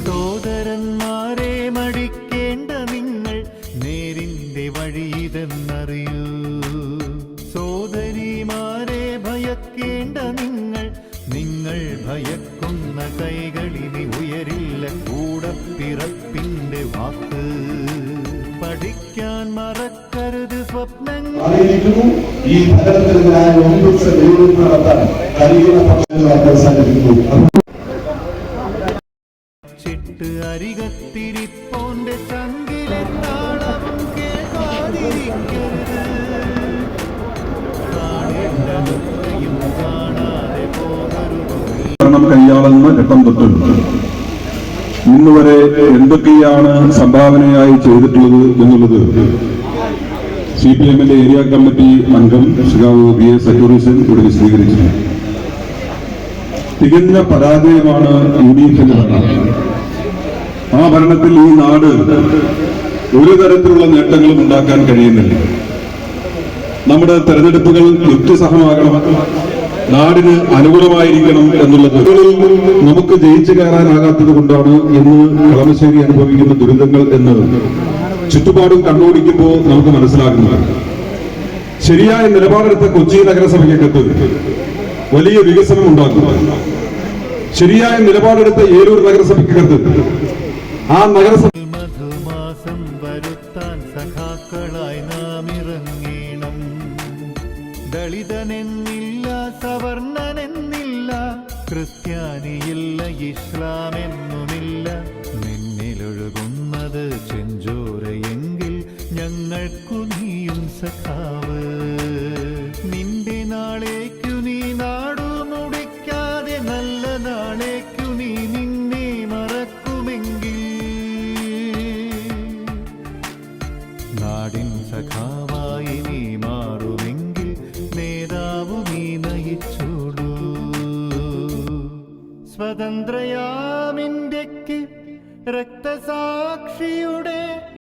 സോദരന്മാരെ മടിക്കേണ്ട നിങ്ങൾ നേരിന്റെ വഴിയിതെന്നറിയൂ. സോദരിമാരെ ഭയക്കേണ്ട നിങ്ങൾ ഭയക്കുന്ന കൈകളിനി ഉയരില്ല കൂടപ്പിറപ്പിന്റെ വാക്ക്. പഠിക്കാൻ മറക്കരുത് സ്വപ്നങ്ങൾ. ഈ ഫലത്തിനെതിരായ നടത്താൻ ചിട്ട് അരികത്തിരിപ്പോന്റെ ചങ്കിലെ താളവും കേൾക്കാതിരിക്കരുത്. കാണേണ്ടതൊക്കെയും കാണാതെ പോകരുത്. കയ്യാളെന്ന ഘട്ടം തൊട്ട് ഇന്ന് വരെ എന്തൊക്കെയാണ് സംഭാവനയായി ചെയ്തിട്ടുള്ളത് എന്നുള്ളത് CPM-ന്റെ ഏരിയ കമ്മിറ്റി അംഗം ശ്രീകാവ് VS അറ്റോറിസൻ ഇവിടെ വിശദീകരിച്ചു. തികഞ്ഞ പരാജയമാണ് UDF-ന്റെ ഭരണം. ആ ഭരണത്തിൽ ഈ നാട് ഒരു തരത്തിലുള്ള നേട്ടങ്ങളും ഉണ്ടാക്കാൻ കഴിയുന്നില്ല. നമ്മുടെ തെരഞ്ഞെടുപ്പുകൾ യുക്തിസഹമാകണം, നാടിന് അനുകൂലമായിരിക്കണം എന്നുള്ളത് നമുക്ക് ജയിച്ചു കയറാനാകാത്തത് കൊണ്ടാണ് ഇന്ന് കളമശ്ശേരി അനുഭവിക്കുന്ന ദുരിതങ്ങൾ എന്ന് ചുറ്റുപാടും കണ്ണോടിക്കുമ്പോൾ നമുക്ക് മനസ്സിലാക്കുന്നത്. ശരിയായ നിലപാടെടുത്ത കൊച്ചി നഗരസഭയ്ക്കകത്ത് വലിയ വികസനം ഉണ്ടാക്കുക, ശരിയായ നിലപാടെടുത്ത ഏരൂർ നഗരസഭയ്ക്കകത്ത് ആ നഗരസഭ മധുമാസം വരുത്താൻ സഖാക്കളായി നാം ഇറങ്ങീണം. ദളിതനെന്നില്ല, സവർണനെന്നില്ല, ക്രിസ്ത്യാനിയില്ല, ഇസ്ലാമെന്നുമില്ല. നിന്നിലൊഴുകുന്നത് ചെഞ്ചോരയെങ്കിൽ ഞങ്ങൾക്കു നീയും സഖാവ്. നിന്റെ നാളേക്കു നീ നാടു മുടിക്കാതെ നല്ല നാളേക്കു നീ നിന്നെ മറക്കുമെങ്കിൽ നാടിൻ സഖാവായി നീ മാറുമെങ്കിൽ നേതാവു നീ നയിച്ചോളൂ. സ്വതന്ത്രയാമിന്ത്യക്ക് രക്തസാക്ഷിയുടെ